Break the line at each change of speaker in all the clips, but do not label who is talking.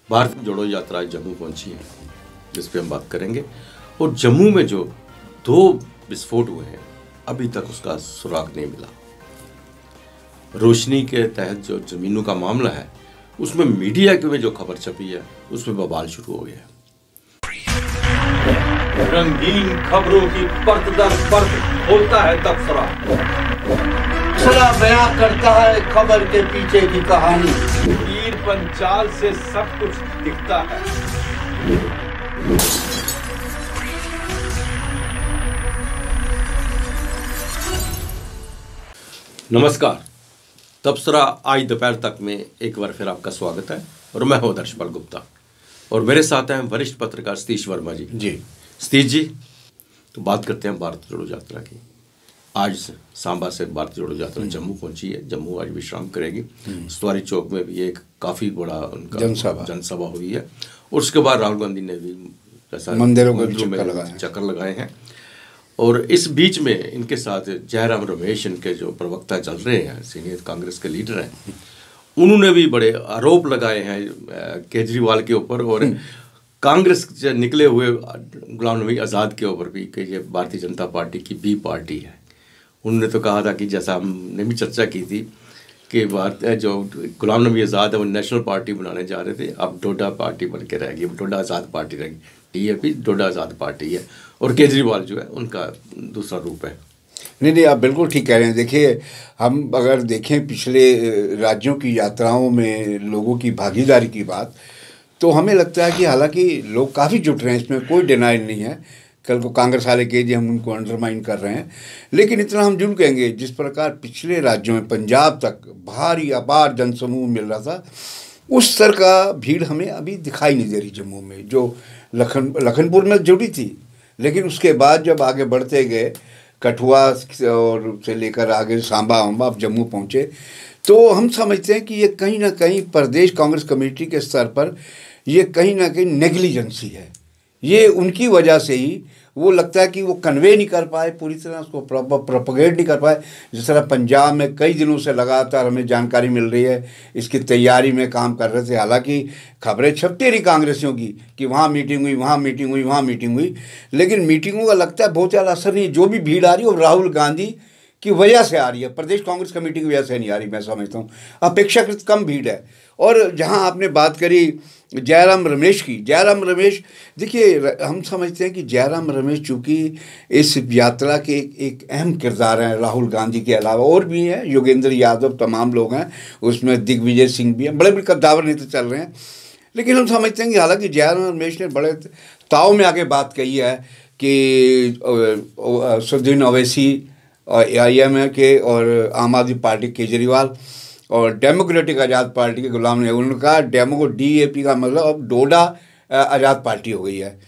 भारत जोड़ो यात्रा जम्मू पहुंची है, जिस पे हम बात करेंगे। और जम्मू में जो 2 विस्फोट हुए हैं, अभी तक उसका सुराग नहीं मिला। रोशनी के तहत जो जमीनों का मामला है, उसमें मीडिया में जो खबर छपी है, उसमें बवाल शुरू हो गया है। रंगीन खबरों की परत दर परत खोलता है तबसरा।
तबसरा बयां करता है खबर के पीछे की कहानी।
तीर पंचाल से सब कुछ दिखता है। नमस्कार, तबसरा आज दोपहर तक में एक बार फिर आपका स्वागत है। और मैं हूं दर्शपाल गुप्ता और मेरे साथ हैं वरिष्ठ पत्रकार सतीश वर्मा जी। सतीश जी, तो बात करते हैं भारत जोड़ो यात्रा की। आज सांबा से भारत जोड़ो यात्रा जम्मू पहुंची है। जम्मू आज विश्राम करेगी। सवारी चौक में भी एक काफ़ी बड़ा उनका जनसभा हुई है। और उसके बाद राहुल गांधी ने भी
मंदिरों में
चक्कर लगाए हैं। और इस बीच में इनके साथ जयराम रमेश, इनके जो प्रवक्ता चल रहे हैं, सीनियर कांग्रेस के लीडर हैं, उन्होंने भी बड़े आरोप लगाए हैं केजरीवाल के ऊपर और कांग्रेस से निकले हुए गुलाम नबी आज़ाद के ऊपर भी कि ये भारतीय जनता पार्टी की बी पार्टी है। उन्होंने तो कहा था कि जैसा हमने भी चर्चा की थी कि जो गुलाम नबी आज़ाद है वो नेशनल पार्टी बनाने जा रहे थे, अब डोडा पार्टी बन के रहेगी, डोडा आज़ाद पार्टी रहेगी। टीएपी डोडा आज़ाद पार्टी है और केजरीवाल जो है उनका दूसरा रूप है।
नहीं, आप बिल्कुल ठीक कह रहे हैं। देखिए, हम अगर देखें पिछले राज्यों की यात्राओं में लोगों की भागीदारी की बात, तो हमें लगता है कि हालांकि लोग काफ़ी जुट रहे हैं, इसमें कोई डिनाई नहीं है। कल को कांग्रेस वाले कह दिए हम उनको अंडरमाइन कर रहे हैं, लेकिन इतना हम जरूर कहेंगे जिस प्रकार पिछले राज्यों में पंजाब तक भारी अपार जनसमूह मिल रहा था, उस स्तर का भीड़ हमें अभी दिखाई नहीं दे रही जम्मू में। जो लखनपुर में जुड़ी थी, लेकिन उसके बाद जब आगे बढ़ते गए कठुआ और से लेकर आगे सांबा अब जम्मू पहुँचे, तो हम समझते हैं कि ये कहीं ना कहीं प्रदेश कांग्रेस कमेटी के स्तर पर ये कहीं ना कहीं नेग्लिजेंसी है। ये उनकी वजह से ही वो लगता है कि वो कन्वे नहीं कर पाए पूरी तरह, उसको प्रोपगेट नहीं कर पाए। जिस तरह पंजाब में कई दिनों से लगातार हमें जानकारी मिल रही है, इसकी तैयारी में काम कर रहे थे। हालांकि खबरें छपती रही कांग्रेसियों की कि वहाँ मीटिंग हुई, वहाँ मीटिंग हुई, वहाँ मीटिंग हुई, लेकिन मीटिंगों का लगता है बहुत ज़्यादा असर नहीं। जो भी भीड़ आ रही है वो राहुल गांधी की वजह से आ रही है, प्रदेश कांग्रेस कमेटी की वजह से नहीं आ रही। मैं समझता हूँ अपेक्षाकृत कम भीड़ है। और जहाँ आपने बात करी जयराम रमेश की, जयराम रमेश, देखिए हम समझते हैं कि जयराम रमेश चूँकि इस यात्रा के एक अहम किरदार हैं, राहुल गांधी के अलावा और भी हैं, योगेंद्र यादव, तमाम लोग हैं, उसमें दिग्विजय सिंह भी हैं, बड़े बड़े कद्दावर नेता चल रहे हैं। लेकिन हम समझते हैं कि हालांकि जयराम रमेश ने बड़े ताव में आके बात कही है कि असदुद्दीन ओवैसी AIM के और आम आदमी पार्टी केजरीवाल और डेमोक्रेटिक आज़ाद पार्टी के गुलाम नबी, उनका DAP का मतलब अब डोडा आज़ाद पार्टी हो गई है।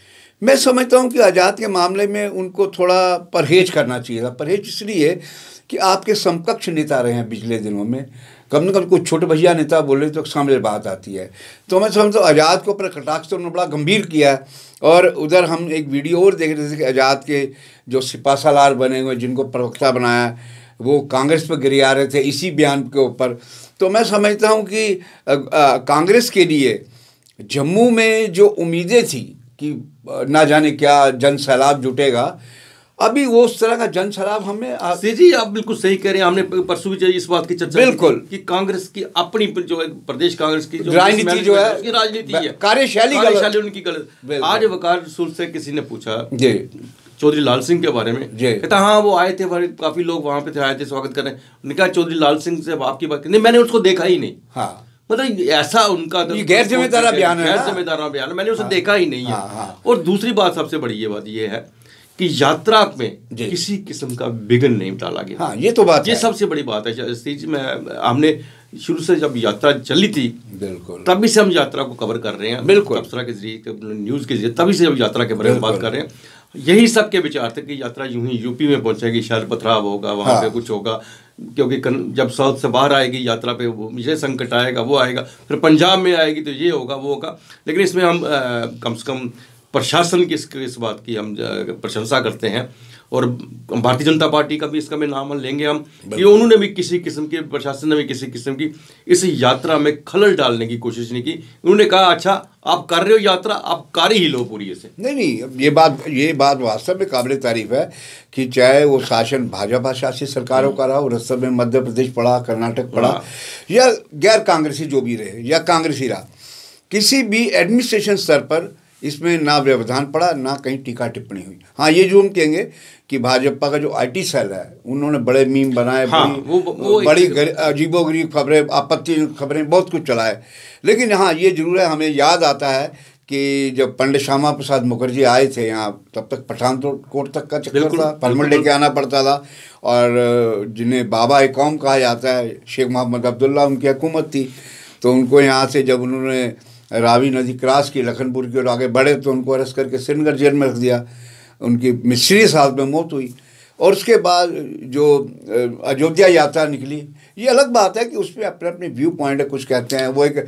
मैं समझता हूँ कि आज़ाद के मामले में उनको थोड़ा परहेज करना चाहिए था। परहेज इसलिए कि आपके समकक्ष नेता रहे हैं पिछले दिनों में, कम से कम कुछ छोटे भैया नेता बोले तो सामने बात आती है। तो मैं समझता हूँ आज़ाद को ऊपर कटाक्ष तो उन्होंने बड़ा गंभीर किया है। और उधर हम एक वीडियो और देख रहे थे कि आज़ाद के जो सिपासालार बने हुए, जिनको प्रवक्ता बनाया, वो कांग्रेस पर गिरा रहे थे इसी बयान के ऊपर। तो मैं समझता हूँ कि कांग्रेस के लिए जम्मू में जो उम्मीदें थी कि ना जाने क्या जन सैलाब जुटेगा, अभी वो उस तरह का जन सैलाब हमें
जी, आप बिल्कुल सही कह रहे हैं। हमने परसों भी इस बात की चर्चा
बिल्कुल
कि कांग्रेस की अपनी जो प्रदेश कांग्रेस की जो
राजनीति जो है,
उसकी राजनीति है,
कार्यशैली
उनकी गलत। आज वकार रसूल से किसी ने पूछा चौधरी लाल सिंह के बारे में, कहता हाँ वो आए थे, काफी लोग वहां पे आए थे स्वागत करने। उन्होंने कहा चौधरी लाल सिंह से आपकी बात नहीं, मैंने उसको देखा ही नहीं।
हाँ,
मतलब ऐसा उनका
गैर जिम्मेदार बयान है,
गैर जिम्मेदार बयान, मैंने उसे देखा ही नहीं है। और दूसरी बात, सबसे बड़ी ये बात ये है कि यात्रा में किसी किस्म का विघ्न नहीं डाला गया।
हाँ, ये तो बात
ये सबसे बड़ी बात है। हमने शुरू से जब यात्रा चली थी,
बिल्कुल
तभी से हम यात्रा को कवर कर रहे हैं,
बिल्कुल
तबसरा के जरिए, न्यूज़ के जरिए, तभी से जब यात्रा के बारे में बात कर रहे हैं। यही सबके विचार थे कि यात्रा यूं ही यूपी में पहुंचेगी, शायद पथराव होगा, वहाँ पे कुछ होगा, क्योंकि जब साउथ से बाहर आएगी यात्रा पे वो ये संकट आएगा, वो आएगा, फिर पंजाब में आएगी तो ये होगा, वो होगा। लेकिन इसमें हम कम से कम प्रशासन की इस बात की हम प्रशंसा करते हैं, और भारतीय जनता पार्टी का भी इसका में नाम लेंगे हम कि उन्होंने भी किसी किस्म की, प्रशासन ने भी किसी किस्म की इस यात्रा में खलल डालने की कोशिश नहीं की। उन्होंने कहा अच्छा आप कर रहे हो यात्रा, आप कर ही लो पूरी ऐसे।
नहीं, ये बात वास्तव में काबिल तारीफ है कि चाहे वो शासन भाजपा शासित सरकारों का रहा, और उस समय मध्य प्रदेश पड़ा, कर्नाटक पड़ा, या गैर कांग्रेसी जो भी रहे या कांग्रेसी रहा, किसी भी एडमिनिस्ट्रेशन स्तर पर इसमें ना व्यवधान पड़ा, ना कहीं टीका टिप्पणी हुई। हाँ, ये जो हम कहेंगे कि भाजपा का जो IT सेल है, उन्होंने बड़े मीम बनाए, बड़ी अजीबोगरीब खबरें, आपत्ति खबरें, बहुत कुछ चलाए। लेकिन हाँ, ये जरूर है, हमें याद आता है कि जब पंडित श्यामा प्रसाद मुखर्जी आए थे यहाँ, तब तक पठानकोट तक का चक्कर था, परमल लेके आना पड़ता था, और जिन्हें बाबा कौम कहा जाता है, शेख मोहम्मद अब्दुल्ला, उनकी हुकूमत थी। तो उनको यहाँ से जब उन्होंने रावी नदी क्रॉस की, लखनपुर की ओर आगे बढ़े, तो उनको अरेस्ट करके श्रीनगर जेल में रख दिया, उनकी मिस्ट्रियस हालत में मौत हुई। और उसके बाद जो अयोध्या यात्रा निकली, ये अलग बात है कि उसमें अपने अपने व्यू पॉइंट है, कुछ कहते हैं वो एक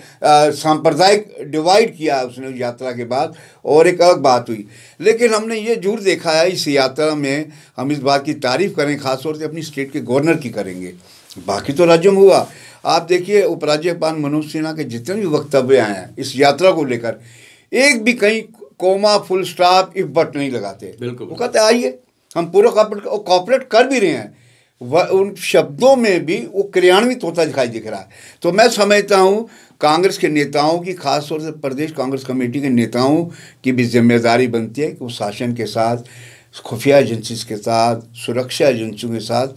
सांप्रदायिक डिवाइड किया उसने यात्रा के बाद, और एक अलग बात हुई। लेकिन हमने ये जरूर देखा है इस यात्रा में, हम इस बात की तारीफ़ करें, खासतौर से अपनी स्टेट के गवर्नर की करेंगे, बाकी तो राज्यों में हुआ। आप देखिए उपराज्यपाल मनोज सिन्हा के जितने भी वक्तव्य आए हैं इस यात्रा को लेकर, एक भी कहीं comma, full stop, if but नहीं लगाते।
बिल्कुल,
वो कहते आइए, हम पूरा कॉपरेट कर भी रहे हैं, उन शब्दों में भी वो क्रियान्वित होता दिखाई दिख रहा है। तो मैं समझता हूँ कांग्रेस के नेताओं की, खासतौर से प्रदेश कांग्रेस कमेटी के नेताओं की भी जिम्मेदारी बनती है कि वो शासन के साथ, खुफिया एजेंसी के साथ, सुरक्षा एजेंसियों के साथ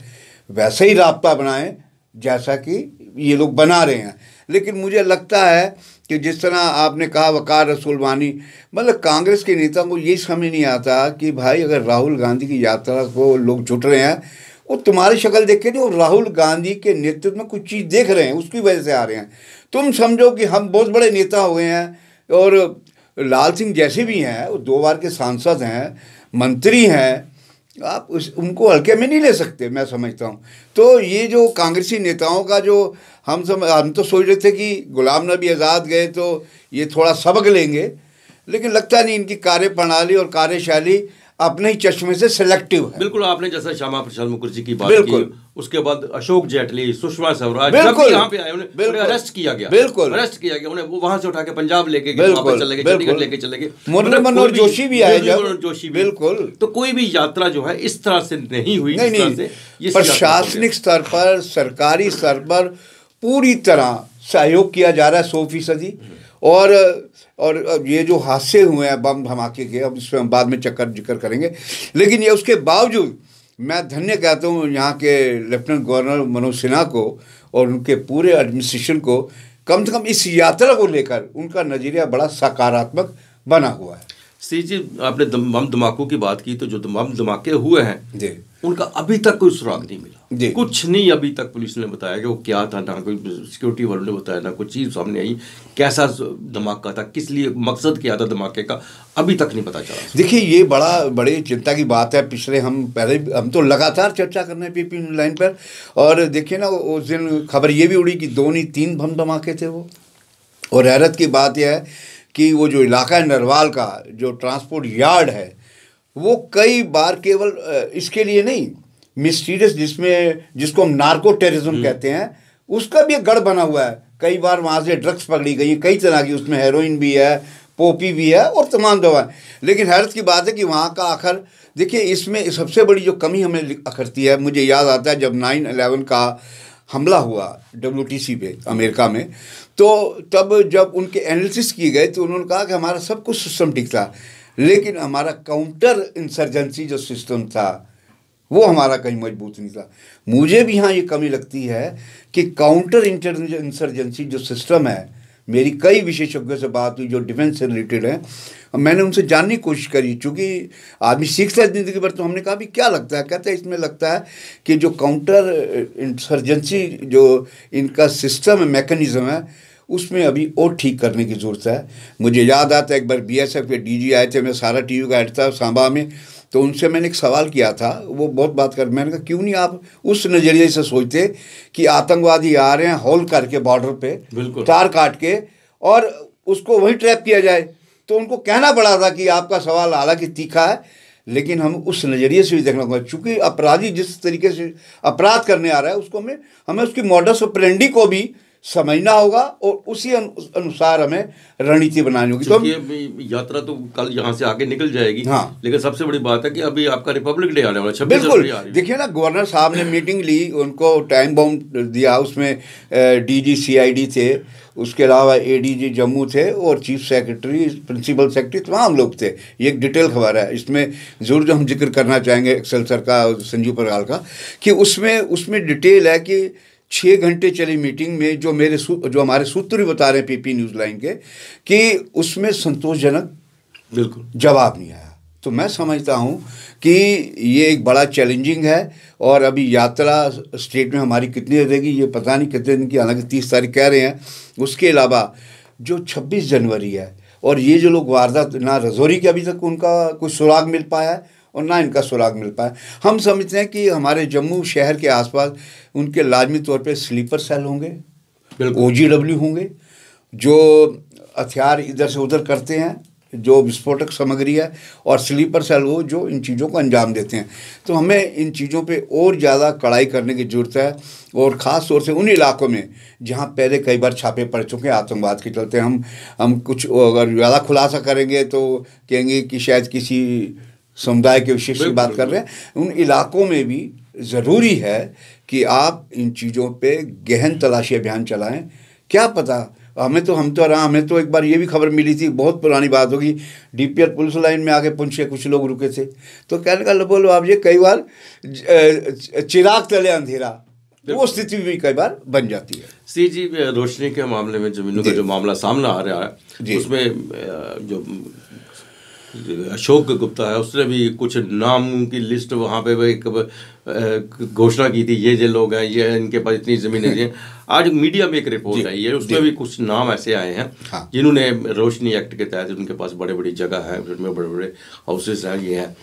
वैसे ही राब्ता बनाएं जैसा कि ये लोग बना रहे हैं। लेकिन मुझे लगता है कि जिस तरह आपने कहा वकार रसूल वानी, मतलब कांग्रेस के नेता को ये समझ नहीं आता कि भाई अगर राहुल गांधी की यात्रा को लोग जुट रहे हैं, वो तुम्हारी शक्ल देख के नहीं, वो राहुल गांधी के नेतृत्व में कुछ चीज़ देख रहे हैं, उसकी वजह से आ रहे हैं। तुम समझो कि हम बहुत बड़े नेता हुए हैं, और लाल सिंह जैसे भी हैं, वो 2 बार के सांसद हैं, मंत्री हैं, आप उनको हल्के में नहीं ले सकते, मैं समझता हूँ। तो ये जो कांग्रेसी नेताओं का जो हम तो सोच रहे थे कि गुलाम नबी आज़ाद गए तो ये थोड़ा सबक लेंगे, लेकिन लगता नहीं, इनकी कार्यप्रणाली और कार्यशैली अपने ही चश्मे से सिलेक्टिव है।
बिल्कुल, आपने जैसा श्यामा प्रसाद मुखर्जी की बात की, उसके बाद अशोक जेटली, सुषमा स्वराज जब भी यहाँ पे आए उन्हें अरेस्ट किया गया, अरेस्ट किया गया, उन्हें वो वहां से उठा के पंजाब लेके गए, वापस चले गए, चंडीगढ़ लेके चले गए।
मनोहर जोशी भी आए जब,
जोशी,
बिल्कुल।
तो कोई भी यात्रा जो है इस तरह से नहीं हुई।
नहीं, प्रशासनिक स्तर पर, सरकारी स्तर पर पूरी तरह सहयोग किया जा रहा है 100%। और ये जो हादसे हुए हैं बम धमाके के, अब इसमें हम बाद में जिक्र करेंगे, लेकिन ये उसके बावजूद मैं धन्य कहता हूँ यहाँ के लेफ्टिनेंट गवर्नर मनोज सिन्हा को और उनके पूरे एडमिनिस्ट्रेशन को, कम से कम इस यात्रा को लेकर उनका नज़रिया बड़ा सकारात्मक बना हुआ है।
सी जी, आपने बम धमाकों की बात की, तो जो बम धमाके हुए हैं
जी,
उनका अभी तक कोई सुराग नहीं मिला
जी,
कुछ नहीं अभी तक पुलिस ने बताया कि वो क्या था, ना कोई सिक्योरिटी वालों ने बताया, ना कोई चीज़ सामने आई, कैसा धमाका था, किस लिए, मकसद क्या था धमाके का, अभी तक नहीं पता चला।
देखिए ये बड़ी चिंता की बात है। पिछले हम तो लगातार चर्चा कर रहे हैं PP लाइन पर, और देखिए ना उस दिन खबर ये भी उड़ी कि 2 नहीं 3 बम धमाके थे वो। और हैरत की बात यह है कि वो जो इलाका है नरवाल का, जो ट्रांसपोर्ट यार्ड है, वो कई बार केवल इसके लिए नहीं, मिस्टीरियस जिसको हम नार्को टेररिज्म कहते हैं, उसका भी एक गढ़ बना हुआ है। कई बार वहाँ से ड्रग्स पकड़ी गई, कई तरह की, उसमें हेरोइन भी है, पोपी भी है और तमाम दवाएं। लेकिन हैरत की बात है कि वहाँ का आखिर देखिए, इसमें सबसे बड़ी जो कमी हमें अखरती है, मुझे याद आता है जब 9/11 का हमला हुआ WTC पे अमेरिका में, तो तब जब उनके एनालिसिस किए गए तो उन्होंने कहा कि हमारा सब कुछ सिस्टम ठीक था, लेकिन हमारा काउंटर इंसर्जेंसी जो सिस्टम था वो हमारा कहीं मजबूत नहीं था। मुझे भी यहाँ ये कमी लगती है कि काउंटर इंसर्जेंसी जो सिस्टम है, मेरी कई विशेषज्ञों से बात हुई जो डिफेंस से रिलेटेड है, मैंने उनसे जानने की कोशिश करी, चूँकि आदमी सीखता है ज़िंदगी भर, तो हमने कहा भी क्या लगता है, कहते हैं इसमें लगता है कि जो काउंटर इंसर्जेंसी जो इनका सिस्टम है, मैकेनिज़्म है, उसमें अभी और ठीक करने की ज़रूरत है। मुझे याद आता है एक बार BSF के DG आए थे, मैं सारा TV का हेड था सांबा में, तो उनसे मैंने एक सवाल किया था, वो बहुत बात कर, मैंने कहा क्यों नहीं आप उस नज़रिए से सोचते कि आतंकवादी आ रहे हैं होल करके बॉर्डर पे तार काट के, और उसको वहीं ट्रैप किया जाए, तो उनको कहना पड़ा था कि आपका सवाल हालांकि तीखा है, लेकिन हम उस नज़रिए से भी देखना होगा, चूँकि अपराधी जिस तरीके से अपराध करने आ रहा है उसको हमें उसकी मॉडस ऑपरेंडी को भी समझना होगा और उसी अनुसार हमें रणनीति बनानी होगी।
तो यात्रा तो कल यहाँ से आगे निकल जाएगी।
हाँ,
लेकिन सबसे बड़ी बात है कि अभी आपका रिपब्लिक डे आने वाला है, 26
बिल्कुल।
जनवरी आ रही है।
देखिए ना, गवर्नर साहब ने मीटिंग ली, उनको टाइम बाउंड दिया, उसमें डीजी सीआईडी थे, उसके अलावा एडीजी जम्मू थे और चीफ सेक्रेटरी, प्रिंसिपल सेक्रेटरी, तमाम लोग थे। ये एक डिटेल खबर है, इसमें ज़रूर जो हम जिक्र करना चाहेंगे एक्सेल सर का, संजीव परगाल का, कि उसमें डिटेल है कि 6 घंटे चली मीटिंग में जो हमारे सूत्र भी बता रहे हैं पीपी न्यूज़ लाइन के, कि उसमें संतोषजनक
बिल्कुल
जवाब नहीं आया। तो मैं समझता हूँ कि ये एक बड़ा चैलेंजिंग है, और अभी यात्रा स्टेट में हमारी कितनी रहेगी ये पता नहीं, कितने दिन की, हालांकि 30 तारीख कह रहे हैं। उसके अलावा जो 26 जनवरी है, और ये जो लोग वारदात, ना रजौरी के अभी तक उनका कोई सुराग मिल पाया है और ना इनका सुराग मिल पाया। हम समझते हैं कि हमारे जम्मू शहर के आसपास उनके लाजमी तौर पे स्लीपर सेल होंगे, OGW होंगे, जो हथियार इधर से उधर करते हैं, जो विस्फोटक सामग्री है, और स्लीपर सेल वो जो इन चीज़ों को अंजाम देते हैं। तो हमें इन चीज़ों पे और ज़्यादा कड़ाई करने की ज़रूरत है, और ख़ास तौर से उन इलाकों में जहाँ पहले कई बार छापे पड़ चुके हैं आतंकवाद के चलते। हम कुछ अगर ज़्यादा खुलासा करेंगे तो कहेंगे कि शायद किसी समुदाय के विशेष की बात कर रहे हैं। उन इलाकों में भी ज़रूरी है कि आप इन चीज़ों पे गहन तलाशी अभियान चलाएं। क्या पता, हमें तो एक बार ये भी खबर मिली थी, बहुत पुरानी बात होगी, DPR पुलिस लाइन में आके पुंछे कुछ लोग रुके थे, तो कहने का बोलो आप, ये कई बार चिराग तले अंधेरा, वो स्थिति भी कई बार बन जाती है।
सी जी, रोशनी के मामले में जमीनों का जो मामला सामने आ रहा है, उसमें जो अशोक गुप्ता है, उसने भी कुछ नाम की लिस्ट वहाँ पे एक घोषणा की थी, ये लोग हैं, ये इनके पास इतनी ज़मीनें हैं। आज मीडिया में एक रिपोर्ट आई है, उसमें भी कुछ नाम ऐसे आए हैं जिन्होंने रोशनी एक्ट के तहत, उनके पास बड़े बड़ी जगह है, उनमें बड़े बड़े हाउसेस हैं, ये हैं,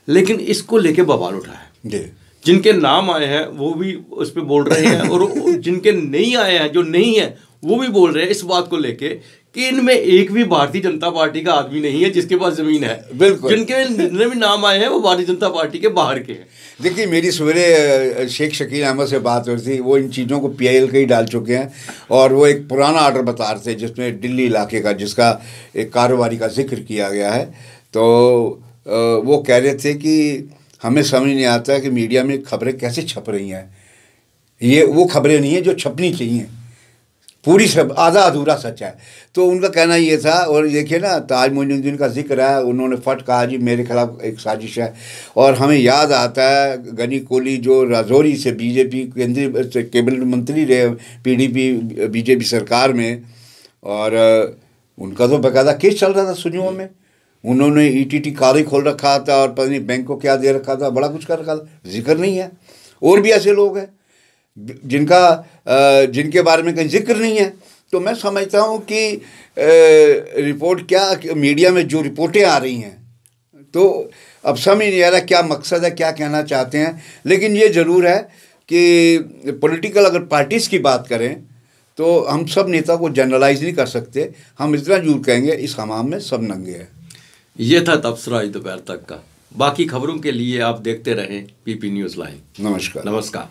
लेकिन इसको लेके बवाल उठा है। जिनके नाम आए हैं वो भी उस पर बोल रहे हैं, और जिनके नहीं आए हैं, जो नहीं है, वो भी बोल रहे हैं इस बात को लेके कि इनमें एक भी भारतीय जनता पार्टी का आदमी नहीं है जिसके पास जमीन है।
बिल्कुल।
जिनके भी नाम आए हैं वो भारतीय जनता पार्टी के बाहर के हैं।
देखिए, मेरी सवेरे शेख शकील अहमद से बात हो रही थी, वो इन चीज़ों को PIL के ही डाल चुके हैं, और वो एक पुराना ऑर्डर बता रहे थे जिसमें दिल्ली इलाके का, जिसका एक कारोबारी का जिक्र किया गया है। तो वो कह रहे थे कि हमें समझ नहीं आता कि मीडिया में खबरें कैसे छप रही हैं, ये वो खबरें नहीं हैं जो छपनी चाहिए, पूरी सब आधा अधूरा सच है। तो उनका कहना ये था, और देखिए ना, ताज मोइनुद्दीन का जिक्र है, उन्होंने फट कहा जी मेरे खिलाफ एक साजिश है, और हमें याद आता है गनी कोहली जो राजौरी से BJP केंद्रीय कैबिनेट मंत्री रहे PDP BJP सरकार में, और उनका तो बाकायदा केस चल रहा था सुनियों में, उन्होंने ETT कार्य खोल रखा था और पता नहीं बैंक को क्या दे रखा था, बड़ा कुछ कर रखा था, जिक्र नहीं है। और भी ऐसे लोग हैं जिनके बारे में कहीं जिक्र नहीं है। तो मैं समझता हूँ कि रिपोर्ट क्या, मीडिया में जो रिपोर्टें आ रही हैं, तो अब समझ नहीं आ रहा क्या मकसद है, क्या कहना चाहते हैं। लेकिन ये ज़रूर है कि पॉलिटिकल अगर पार्टीज़ की बात करें तो हम सब नेता को जनरलाइज नहीं कर सकते। हम इतना जरूर कहेंगे इस हमाम में सब नंगे हैं।
ये था तबसरा आज दोपहर तक का। बाकी खबरों के लिए आप देखते रहें PP न्यूज़ लाइव।
नमस्कार।
नमस्कार।